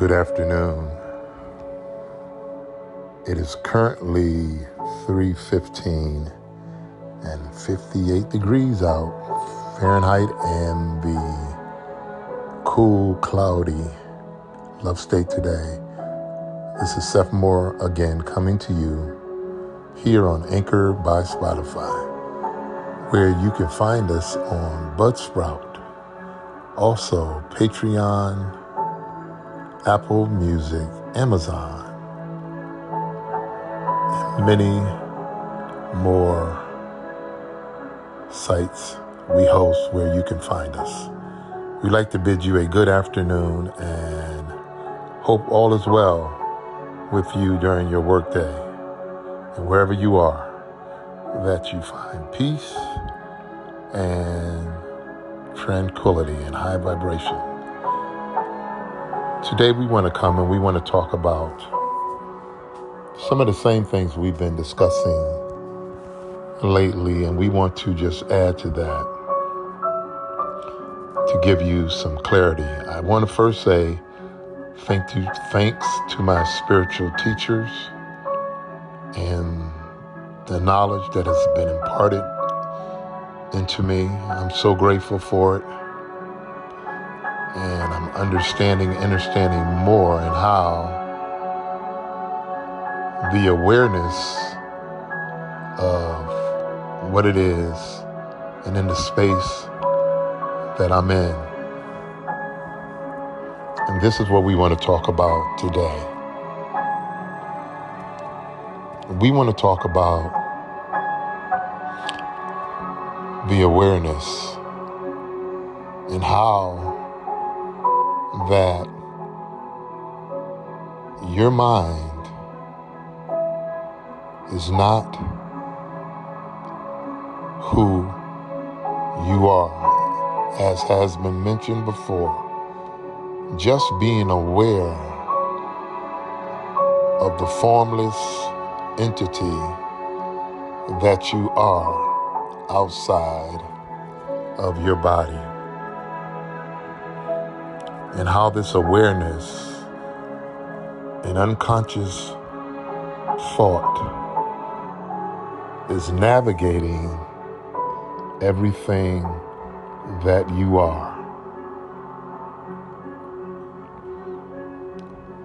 Good afternoon. It is currently 3:15 and 58 degrees out Fahrenheit and the cool, cloudy Love State today. This is Seth Moore again coming to you here on Anchor by Spotify, where you can find us on Buzzsprout, also Patreon, Apple Music, Amazon, and many more sites we host where you can find us. We'd like to bid you a good afternoon and hope all is well with you during your workday. And wherever you are, that you find peace and tranquility and high vibration. Today we want to come and we want to talk about some of the same things we've been discussing lately, and we want to just add to that to give you some clarity. I want to first say thanks to my spiritual teachers and the knowledge that has been imparted into me. I'm so grateful for it. And I'm understanding more in how the awareness of what it is and in the space that I'm in. And this is what we want to talk about today. We want to talk about the awareness and how that your mind is not who you are, as has been mentioned before. Just being aware of the formless entity that you are outside of your body, and how this awareness and unconscious thought is navigating everything that you are,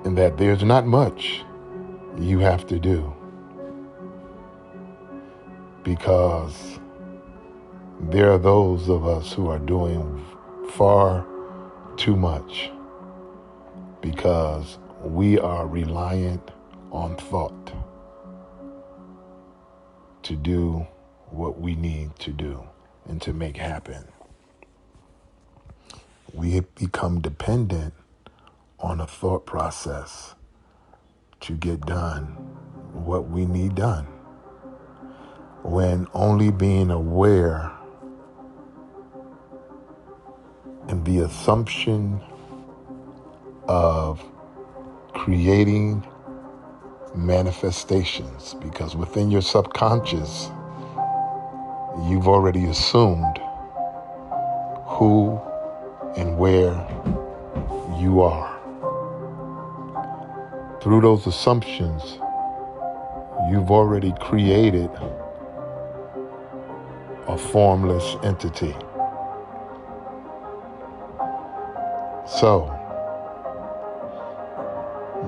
and that there's not much you have to do, because there are those of us who are doing far too much, because we are reliant on thought to do what we need to do and to make happen. We have become dependent on a thought process to get done what we need done, when only being aware and the assumption of creating manifestations, because within your subconscious, you've already assumed who and where you are. Through those assumptions, you've already created a formless entity. So,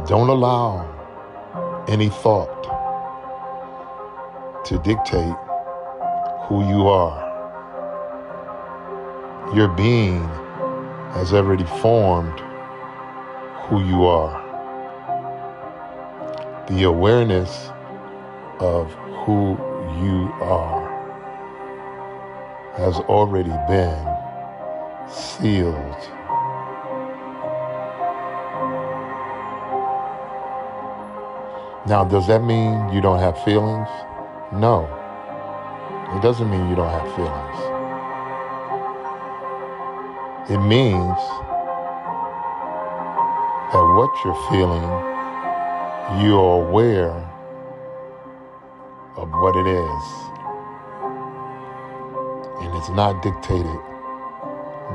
don't allow any thought to dictate who you are. Your being has already formed who you are. The awareness of who you are has already been sealed. Now, does that mean you don't have feelings? No, it doesn't mean you don't have feelings. It means that what you're feeling, you're aware of what it is. And it's not dictated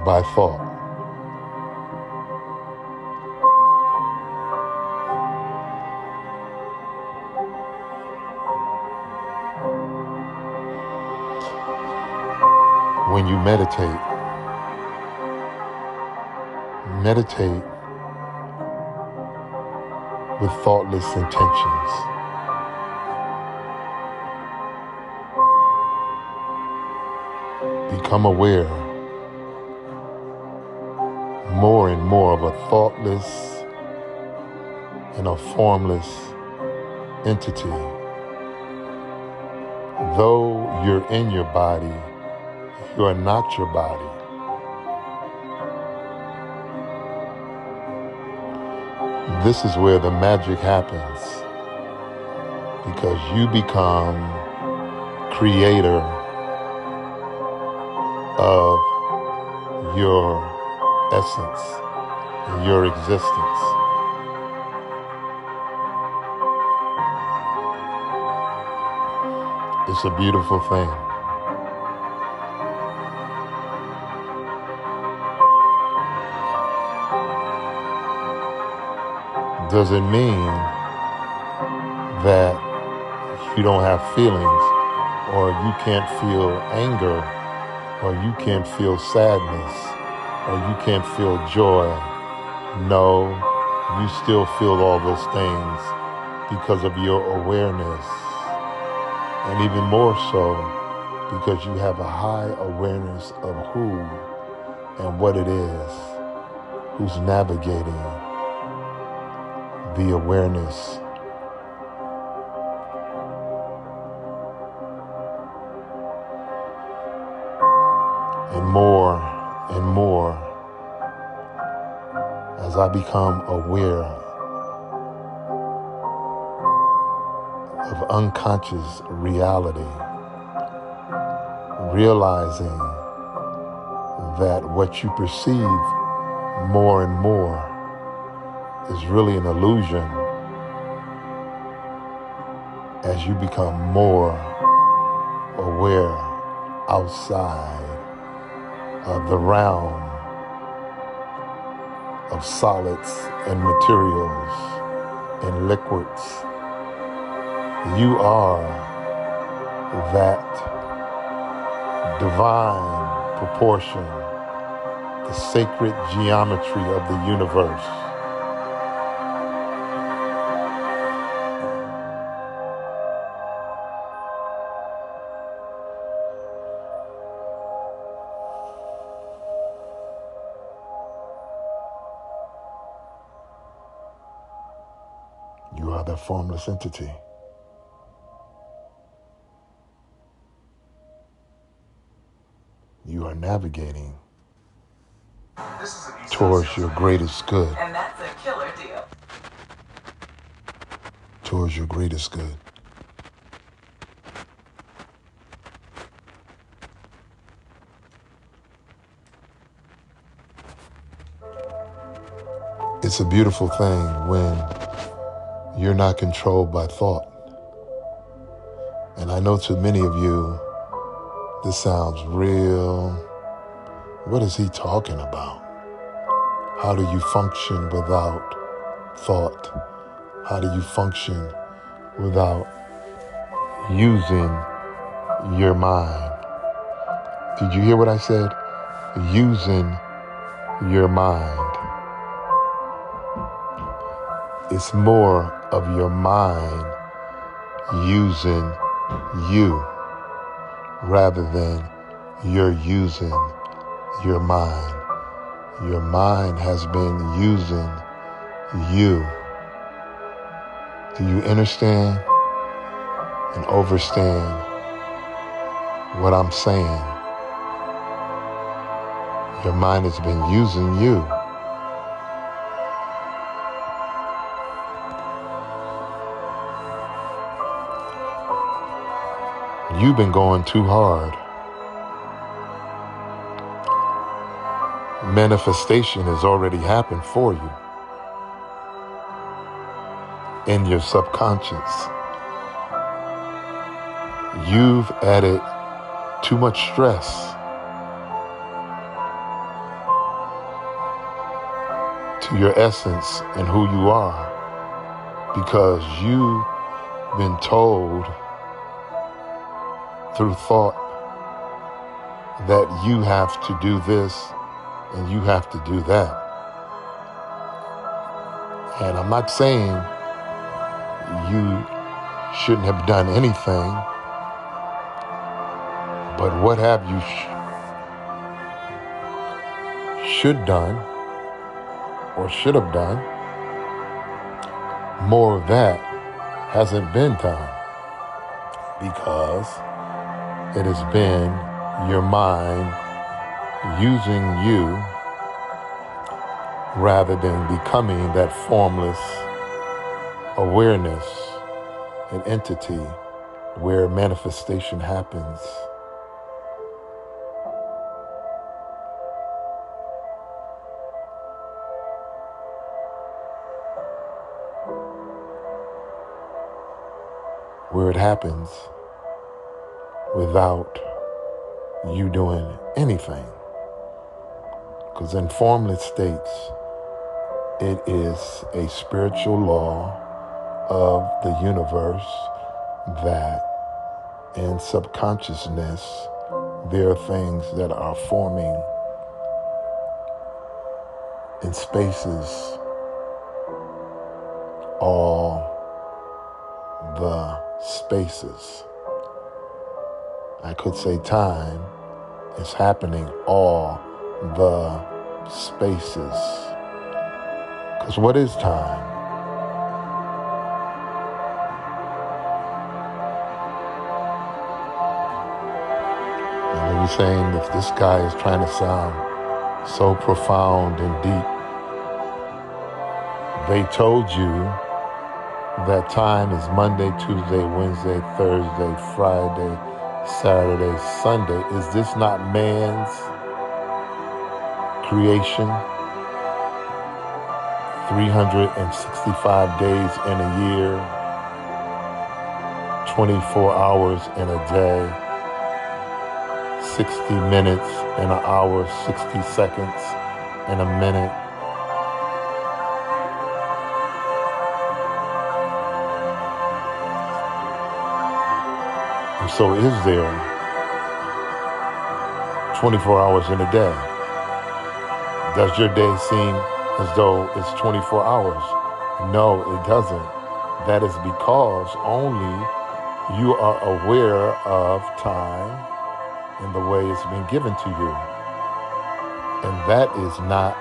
by thought. when you meditate, meditate with thoughtless intentions. Become aware more and more of a thoughtless and a formless entity. Though you're in your body, you are not your body. This is where the magic happens, because you become creator of your essence and your existence. It's a beautiful thing. Does it mean that you don't have feelings, or you can't feel anger, or you can't feel sadness, or you can't feel joy? No, you still feel all those things because of your awareness. And even more so, because you have a high awareness of who and what it is who's navigating the awareness. And more, as I become aware of unconscious reality, realizing that what you perceive more and more is really an illusion, as you become more aware outside of the realm of solids and materials and liquids. You are that divine proportion, the sacred geometry of the universe. You are that formless entity. You are navigating towards your greatest good. And that's a killer deal. Towards your greatest good. It's a beautiful thing when you're not controlled by thought. And I know to many of you, this sounds real. What is he talking about? How do you function without thought? How do you function without using your mind? Did you hear what I said? Using your mind. It's more of your mind using you rather than you're using your mind. Your mind has been using you. Do you understand and understand what I'm saying? Your mind has been using you. You've been going too hard. Manifestation has already happened for you in your subconscious. You've added too much stress to your essence and who you are, because you've been told through thought that you have to do this and you have to do that. And I'm not saying you shouldn't have done anything, but what have you should done or should have done, more of that hasn't been done because it has been your mind using you rather than becoming that formless awareness, an entity where manifestation happens. Where it happens without you doing anything. Because in formless states, it is a spiritual law of the universe that in subconsciousness, there are things that are forming in spaces, all the spaces. I could say time is happening all the spaces. Because what is time? And you're saying that this guy is trying to sound so profound and deep. They told you that time is Monday, Tuesday, Wednesday, Thursday, Friday, Saturday, Sunday. Is this not man's creation? 365 days in a year, 24 hours in a day, 60 minutes in an hour, 60 seconds in a minute. And so is there 24 hours in a day? Does your day seem as though it's 24 hours? No, it doesn't. That is because only you are aware of time in the way it's been given to you. And that is not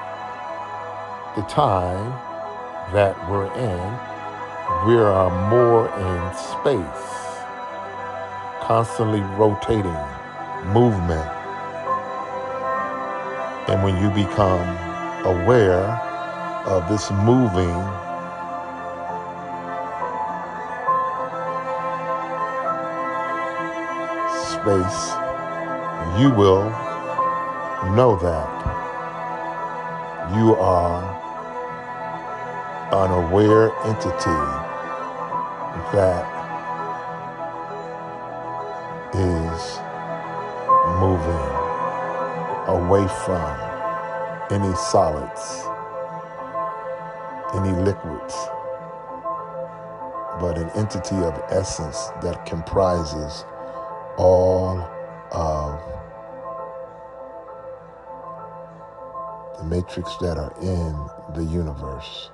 the time that we're in. We are more in space, constantly rotating, movement. And when you become aware of this moving space, you will know that you are an aware entity that is moving away from any solids, any liquids, but an entity of essence that comprises all of the matrix that are in the universe.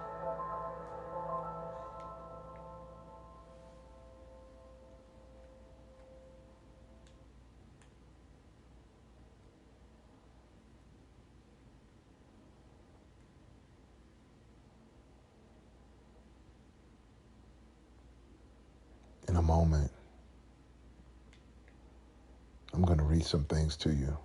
In a moment, I'm going to read some things to you.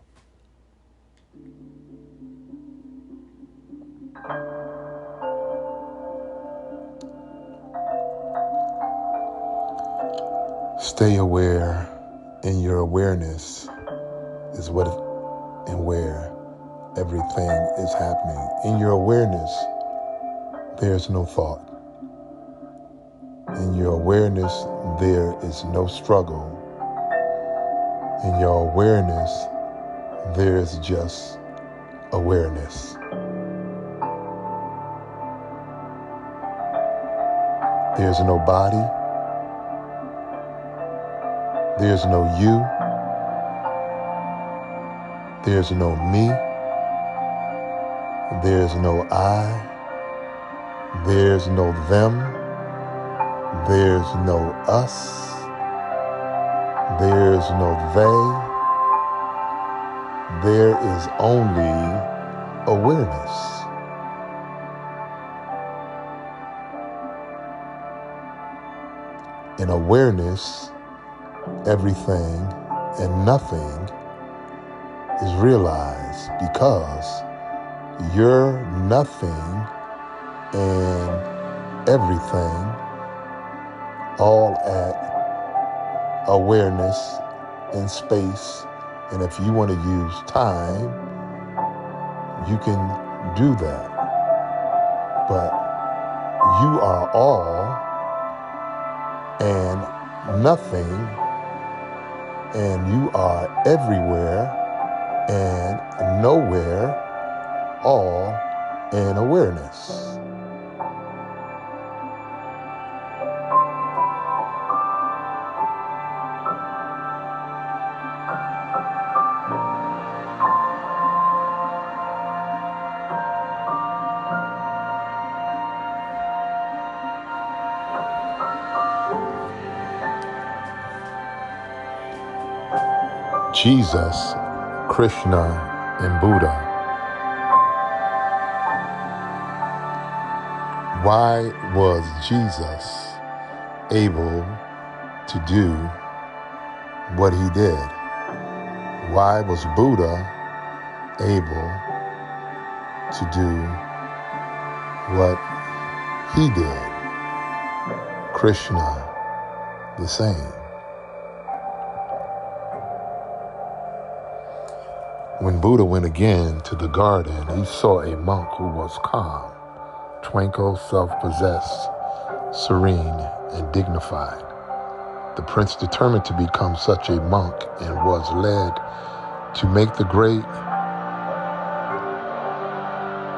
Stay aware, and your awareness is what and where everything is happening. In your awareness, there's no thought. In your awareness, there is no struggle. In your awareness, there is just awareness. There's no body. There's no you. There's no me. There's no I. There's no them. There's no us. There's no they. There is only awareness. In awareness, everything and nothing is realized because you're nothing and everything all at awareness in space. And if you want to use time, you can do that. But you are all and nothing, and you are everywhere and nowhere, all in awareness. Jesus, Krishna, and Buddha. Why was Jesus able to do what he did? Why was Buddha able to do what he did? Krishna, the same. When Buddha went again to the garden, he saw a monk who was calm, tranquil, self-possessed, serene, and dignified. The prince determined to become such a monk and was led to make the great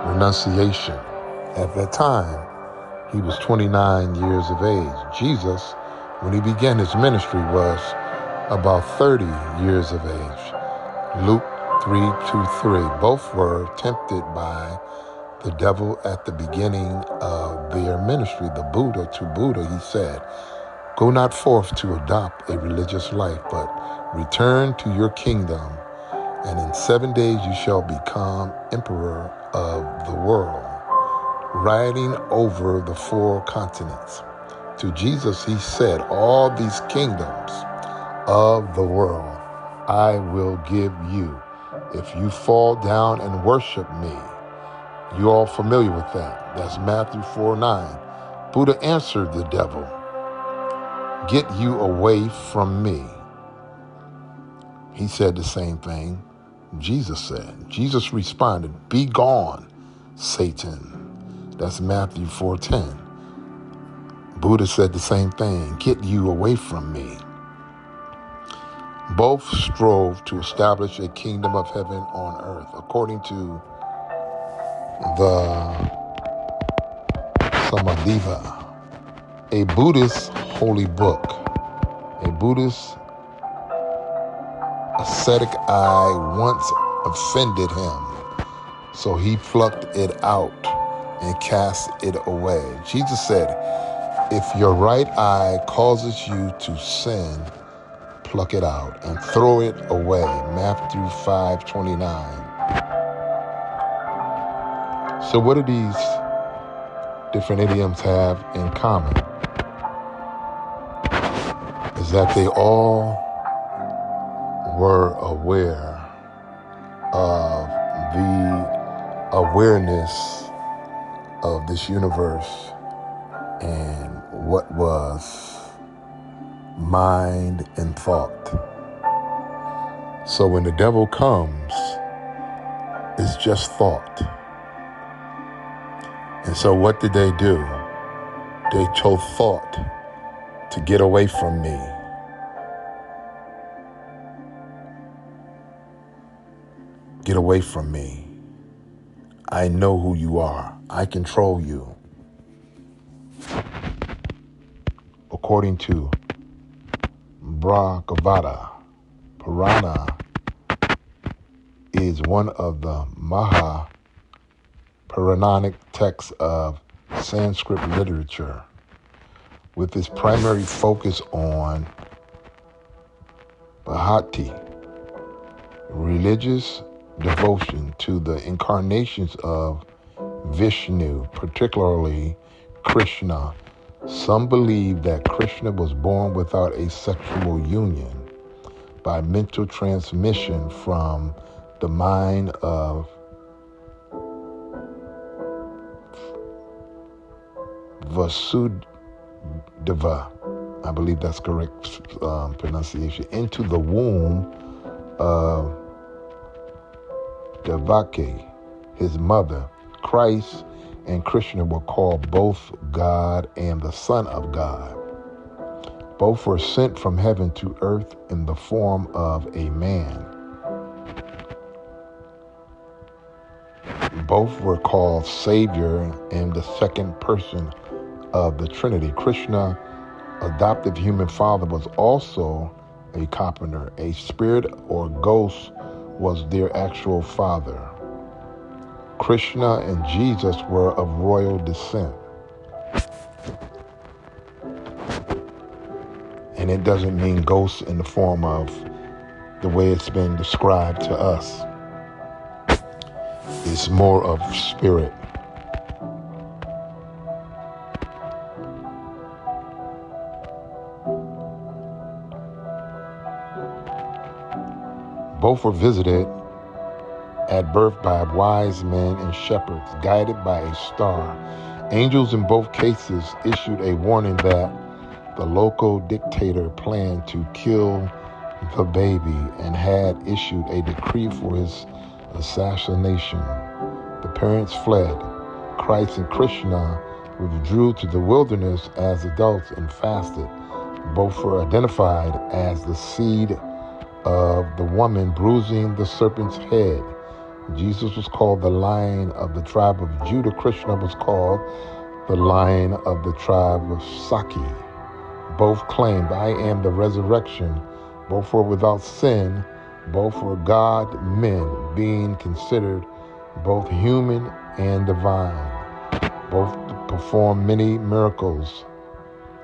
renunciation. At that time, he was 29 years of age. Jesus, when he began his ministry, was about 30 years of age. Luke 3:2-3. Both were tempted by the devil at the beginning of their ministry. To Buddha, he said, "Go not forth to adopt a religious life, but return to your kingdom, and in 7 days you shall become emperor of the world, riding over the 4 continents." To Jesus, he said, "All these kingdoms of the world I will give you if you fall down and worship me." You're all familiar with that. That's Matthew 4:9. Buddha answered the devil, "Get you away from me." He said the same thing Jesus said. Jesus responded, "Be gone, Satan." That's Matthew 4:10. Buddha said the same thing, "Get you away from me." Both strove to establish a kingdom of heaven on earth. According to the Samadeva, a Buddhist holy book, a Buddhist ascetic eye once offended him, so he plucked it out and cast it away. Jesus said, "If your right eye causes you to sin, pluck it out and throw it away." Matthew 5:29. So what do these different idioms have in common? Is that they all were aware of the awareness of this universe and what was mind and thought. So when the devil comes, it's just thought. And so what did they do? They told thought to get away from me. Get away from me. I know who you are. I control you. According to Bhagavata Purana, is one of the Mahaparanic texts of Sanskrit literature, with its primary focus on bhakti, religious devotion to the incarnations of Vishnu, particularly Krishna. Some believe that Krishna was born without a sexual union by mental transmission from the mind of Vasudeva, I believe that's correct pronunciation, into the womb of Devaki, his mother. Christ and Krishna were called both God and the Son of God. Both were sent from heaven to earth in the form of a man. Both were called Savior and the second person of the Trinity. Krishna, adoptive human father, was also a carpenter. A spirit or ghost was their actual father. Krishna and Jesus were of royal descent. And it doesn't mean ghosts in the form of the way it's been described to us. It's more of spirit. Both were visited at birth by wise men and shepherds, guided by a star. Angels in both cases issued a warning that the local dictator planned to kill the baby and had issued a decree for his assassination. The parents fled. Christ and Krishna withdrew to the wilderness as adults and fasted. Both were identified as the seed of the woman bruising the serpent's head. Jesus was called the Lion of the tribe of Judah. Krishna was called the Lion of the tribe of Saki. Both claimed, I am the resurrection. Both were without sin. Both were God men, being considered both human and divine. Both performed many miracles,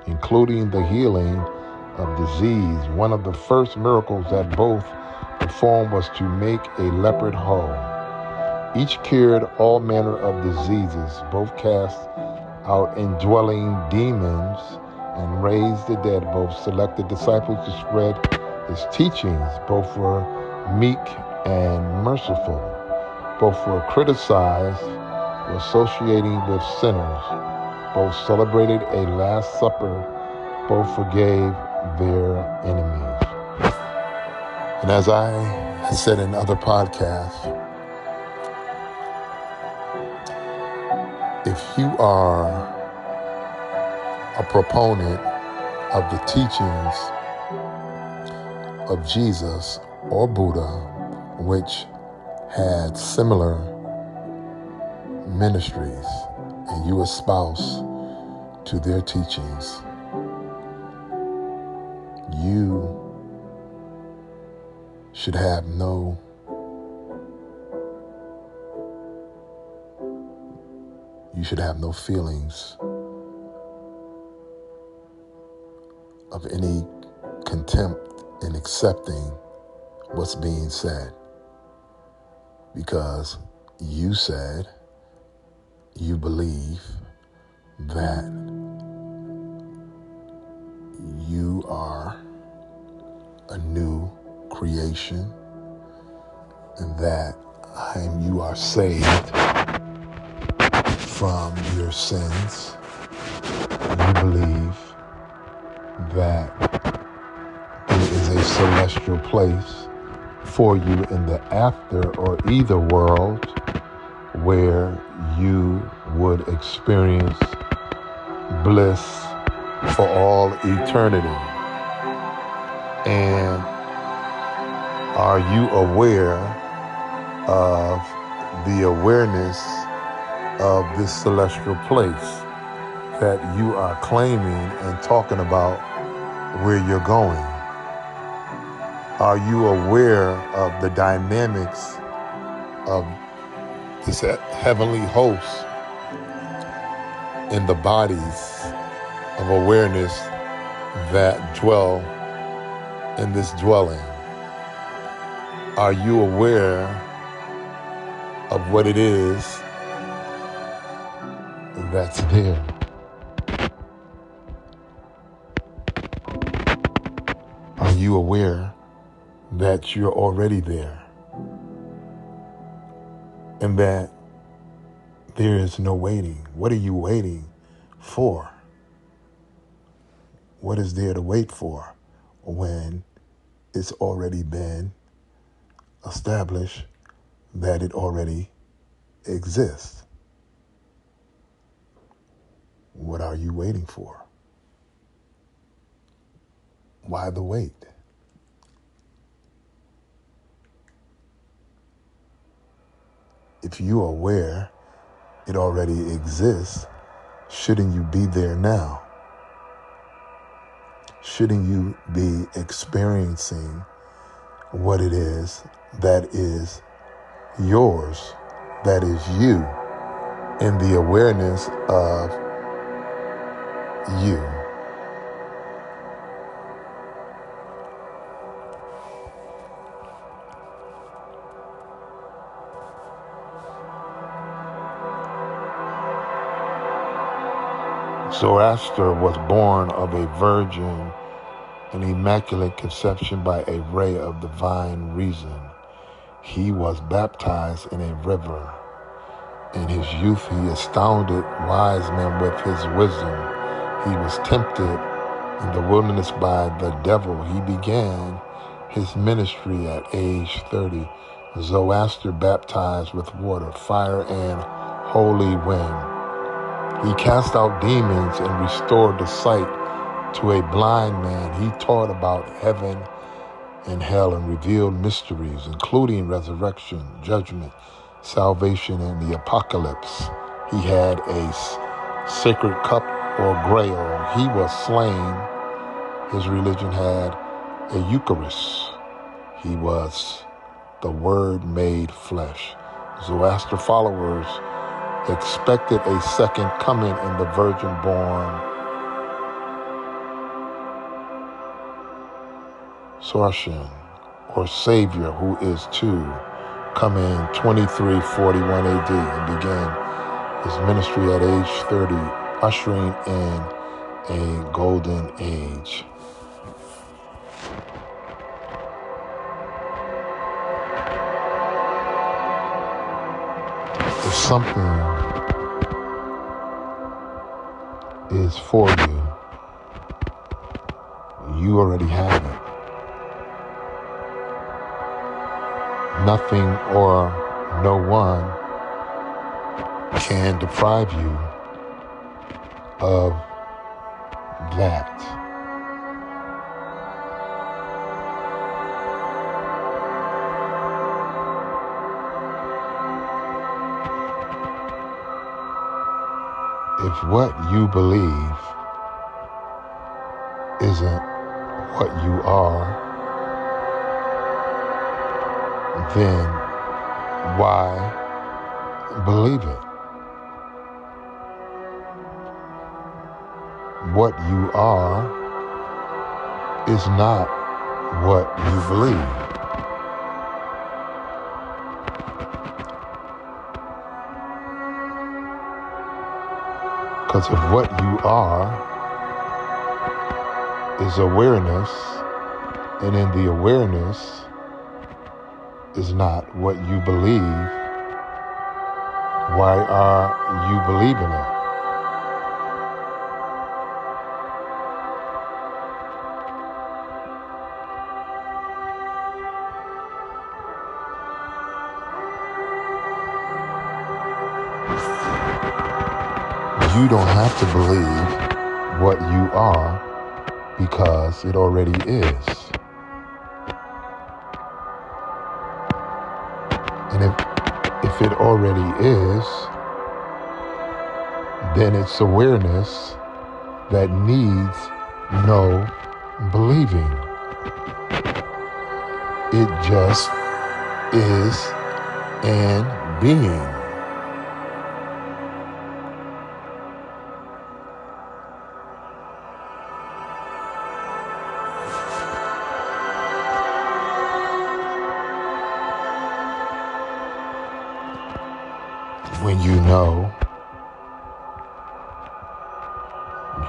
including the healing of disease. One of the first miracles that both performed was to make a leopard whole. Each cured all manner of diseases. Both cast out indwelling demons and raised the dead. Both selected disciples to spread his teachings. Both were meek and merciful. Both were criticized for associating with sinners. Both celebrated a Last Supper. Both forgave their enemies. And as I said in other podcasts, if you are a proponent of the teachings of Jesus or Buddha, which had similar ministries, and you espouse to their teachings, you should have no feelings of any contempt in accepting what's being said, because you said you believe that you are a new creation and that you are saved from your sins. You believe that there is a celestial place for you in the after or either world where you would experience bliss for all eternity. And are you aware of the awareness of this celestial place that you are claiming and talking about where you're going? Are you aware of the dynamics of this heavenly host in the bodies of awareness that dwell in this dwelling? Are you aware of what it is that's there? Are you aware that you're already there and that there is no waiting? What are you waiting for? What is there to wait for when it's already been established that it already exists? What are you waiting for? Why the wait? If you are aware it already exists, shouldn't you be there now? Shouldn't you be experiencing what it is that is yours, that is you, in the awareness of you? Zoroaster was born of a virgin, an immaculate conception by a ray of divine reason. He was baptized in a river. In his youth, he astounded wise men with his wisdom. He was tempted in the wilderness by the devil. He began his ministry at age 30. Zoroaster baptized with water, fire, and holy wind. He cast out demons and restored the sight to a blind man. He taught about heaven and hell and revealed mysteries, including resurrection, judgment, salvation, and the apocalypse. He had a sacred cup or grail. He was slain. His religion had a Eucharist. He was the Word made flesh. Zoroaster followers expected a second coming in the virgin born Saracen, or Savior, who is to come in 2341 AD and began his ministry at age 30, ushering in a golden age. If something is for you, you already have it. Nothing or no one can deprive you of that. If what you believe isn't what you are, then why believe it? What you are is not what you believe. Because if what you are is awareness, and in the awareness is not what you believe, why are you believing it? You don't have to believe what you are because it already is. And if it already is, then it's awareness that needs no believing. It just is and being. When you know,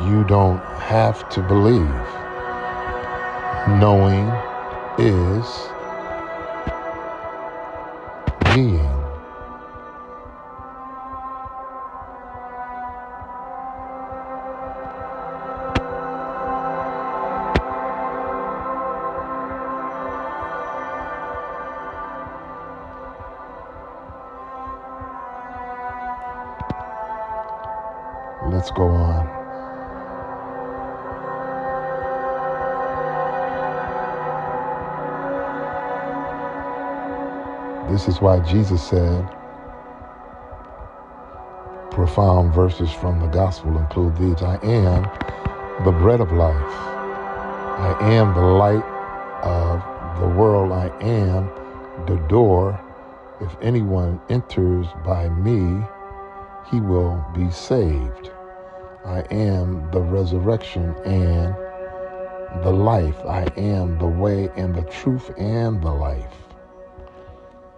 you don't have to believe. Knowing is being. Let's go on. This is why Jesus said, profound verses from the gospel include these: I am the bread of life. I am the light of the world. I am the door. If anyone enters by me, he will be saved. I am the resurrection and the life. I am the way and the truth and the life.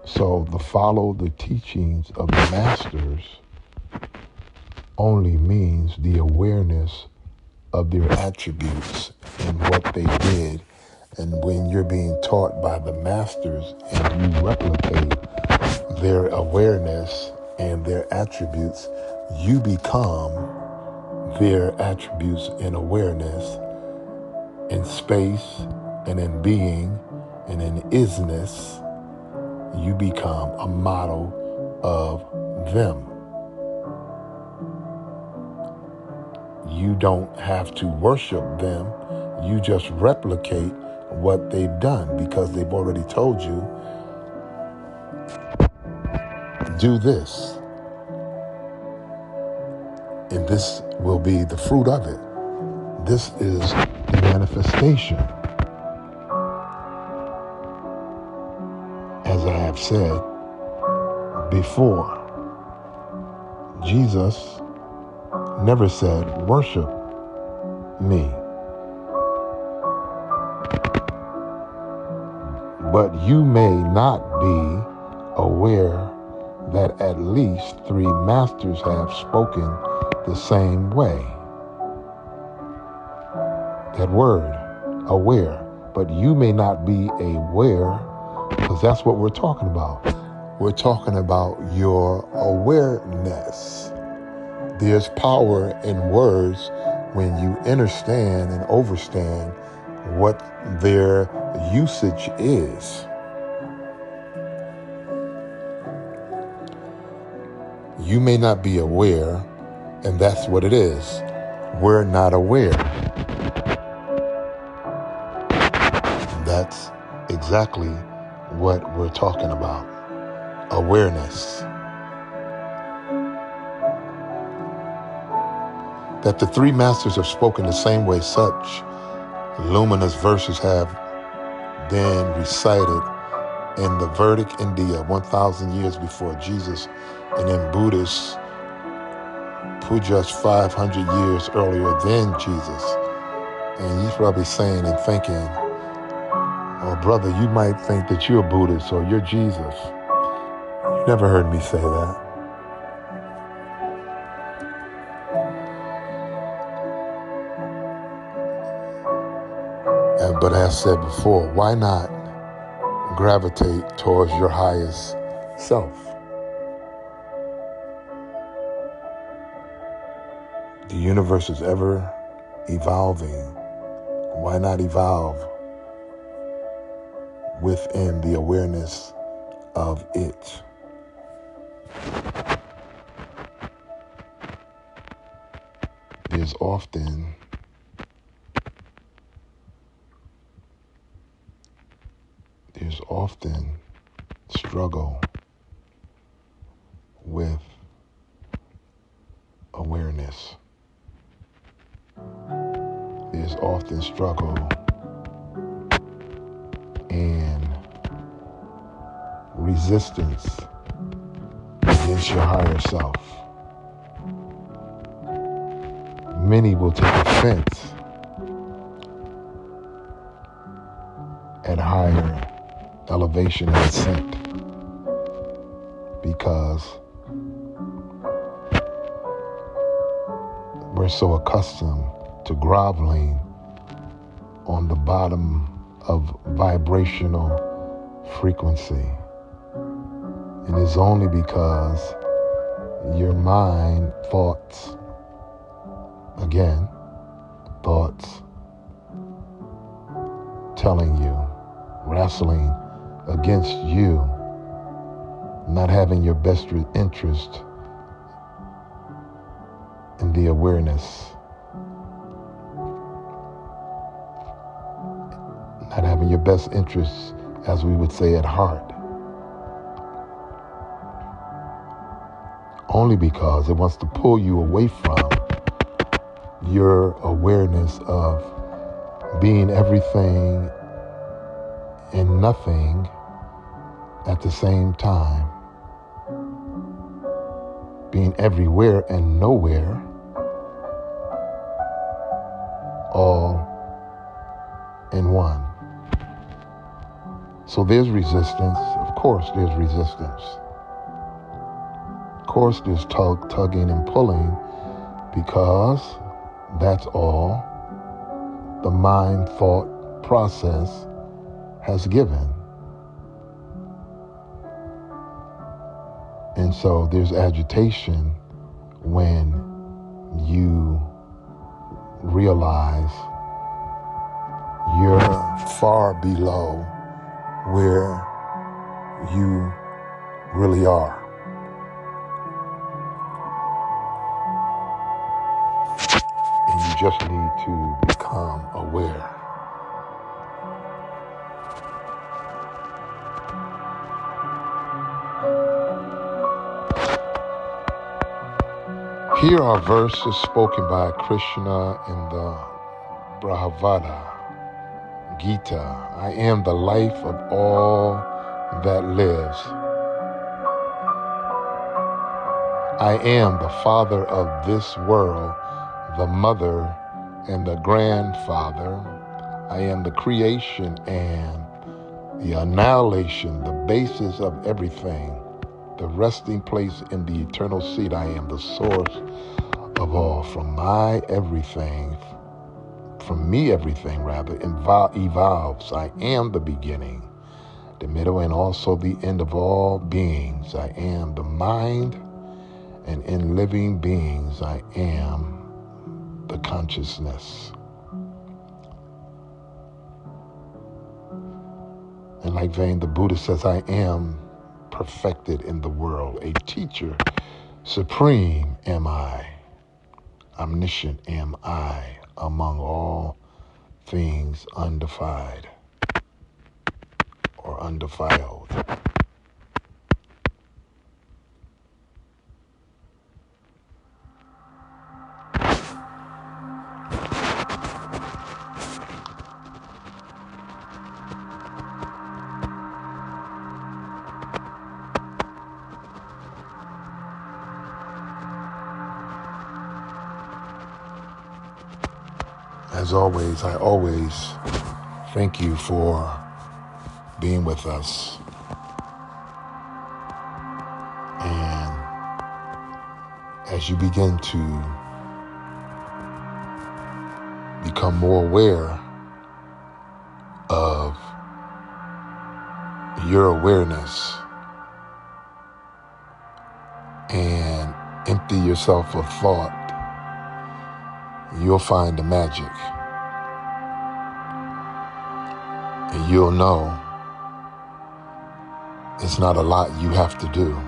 So the follow the teachings of the masters only means the awareness of their attributes and what they did. And when you're being taught by the masters and you replicate their awareness and their attributes, you become their attributes in awareness, in space, and in being, and in isness. You become a model of them. You don't have to worship them. You just replicate what they've done because they've already told you, do this. And this will be the fruit of it. This is the manifestation. As I have said before, Jesus never said, worship me. But you may not be aware that at least 3 masters have spoken the same way. That word, aware. But you may not be aware, because that's what we're talking about. We're talking about your awareness. There's power in words when you understand and overstand what their usage is. You may not be aware, and that's what it is. We're not aware. That's exactly what we're talking about. Awareness. That the 3 masters have spoken the same way, such luminous verses have been recited in the Vedic India 1,000 years before Jesus, and in Buddhist Pujas 500 years earlier than Jesus. And you're probably saying and thinking, oh brother, you might think that you're Buddhist or you're Jesus. You never heard me say that. But as I said before, why not gravitate towards your highest self? The universe is ever evolving. Why not evolve within the awareness of it? There's often struggle with awareness. There's often struggle and resistance It's your higher self. Many will take offense at higher elevation and ascent because we're so accustomed to groveling on the bottom of vibrational frequency. And it's only because your mind, thoughts, telling you, wrestling against you, not having your best interest in the awareness, not having your best interests, as we would say, at heart. Only because it wants to pull you away from your awareness of being everything and nothing at the same time, being everywhere and nowhere, all in one. So there's resistance. Of course there's resistance. Of course there's tugging and pulling, because that's all the mind thought process has given. And so there's agitation when you realize you're far below where you really are. And you just need to become aware. Here are verses spoken by Krishna in the Bhagavad Gita. I am the life of all that lives. I am the father of this world, the mother and the grandfather. I am the creation and the annihilation, the basis of everything, the resting place in the eternal seat. I am the source of all. From me everything evolves. I am the beginning, the middle, and also the end of all beings. I am the mind, and in living beings I am the consciousness. And like Vain, the Buddha says, I am perfected in the world. A teacher supreme am I. Omniscient am I among all things undefined or undefiled. As always, I always thank you for being with us. And as you begin to become more aware of your awareness and empty yourself of thought, you'll find the magic. And you'll know it's not a lot you have to do.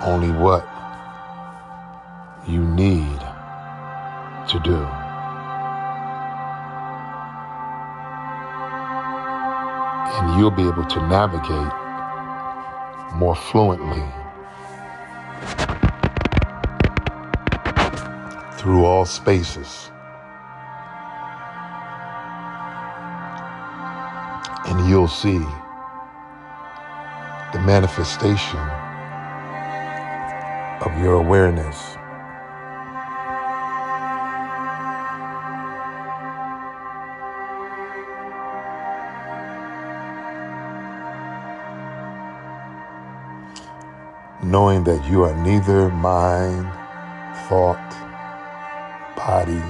Only what you need to do. And you'll be able to navigate more fluently through all spaces. you'll see the manifestation of your awareness. Knowing that you are neither mind, thought, body,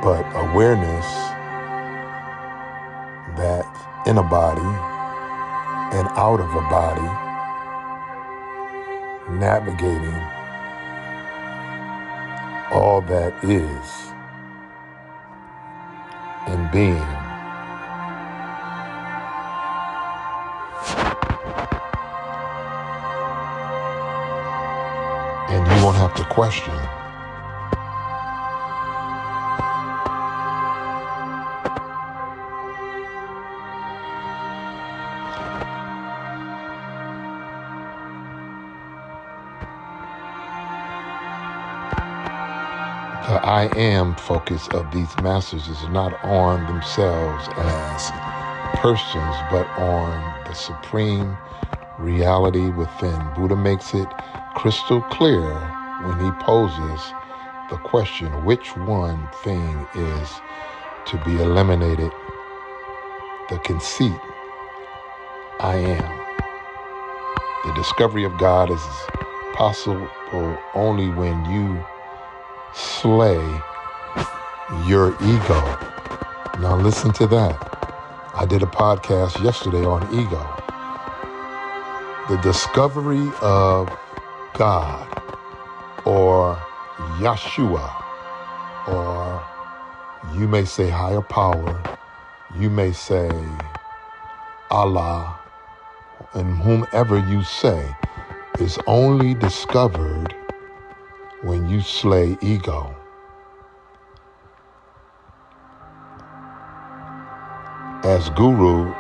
but awareness that in a body and out of a body, navigating all that is and being. And you won't have to question. The I am focus of these masters is not on themselves as persons, but on the supreme reality within. Buddha makes it crystal clear when he poses the question, which one thing is to be eliminated? The conceit, I am. The discovery of God is possible only when you slay your ego. Now listen to that. I did a podcast yesterday on ego. The discovery of God, or Yeshua, or you may say higher power, you may say Allah, and whomever you say, is only discovered when you slay ego. As Guru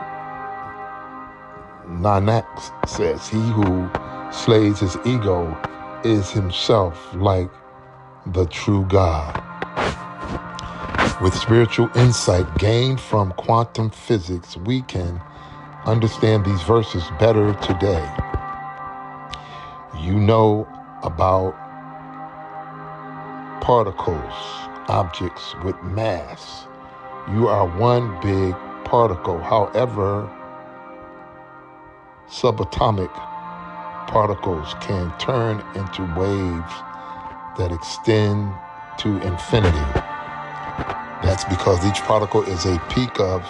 Nanak says, he who slays his ego is himself like the true God. With spiritual insight gained from quantum physics, we can understand these verses better today. You know about particles, objects with mass. You are one big particle. However, subatomic particles can turn into waves that extend to infinity. That's because each particle is a peak of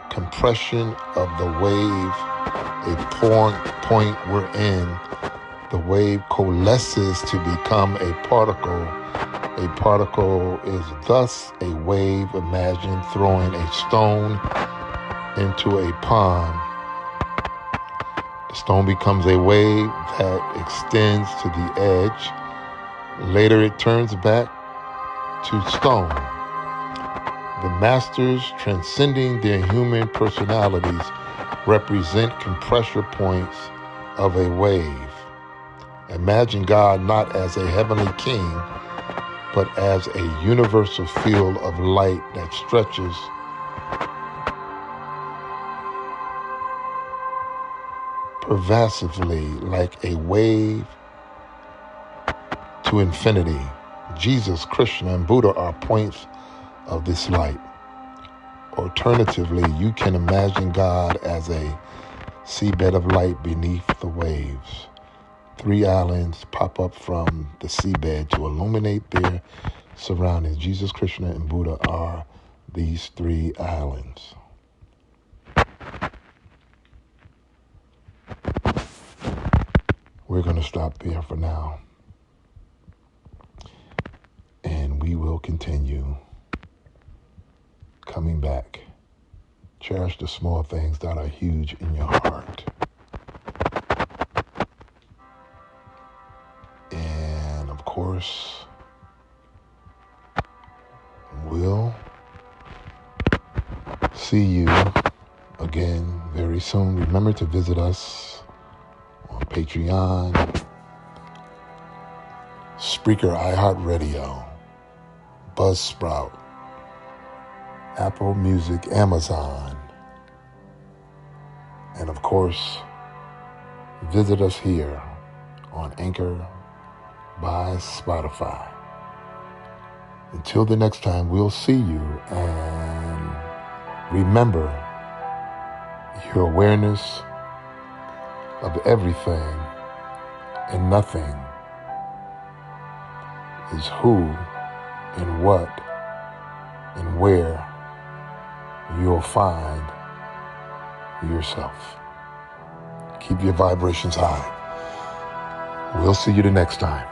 compression of the wave, a point wherein the wave coalesces to become a particle. A particle is thus a wave. Imagine throwing a stone into a pond. The stone becomes a wave that extends to the edge. Later it turns back to stone. The masters, transcending their human personalities, represent compressor points of a wave. Imagine God not as a heavenly king, but as a universal field of light that stretches pervasively like a wave to infinity. Jesus, Krishna, and Buddha are points of this light. Alternatively, you can imagine God as a seabed of light beneath the waves. 3 islands pop up from the seabed to illuminate their surroundings. Jesus, Krishna, and Buddha are these 3 islands. We're going to stop there for now. And we will continue coming back. Cherish the small things that are huge in your heart. And of course, we'll see you again very soon. Remember to visit us on Patreon, Spreaker, iHeartRadio, Buzzsprout, Apple Music, Amazon, and of course, visit us here on Anchor by Spotify. Until the next time, we'll see you, and remember, your awareness of everything and nothing is who and what and where you'll find yourself. Keep your vibrations high. We'll see you the next time.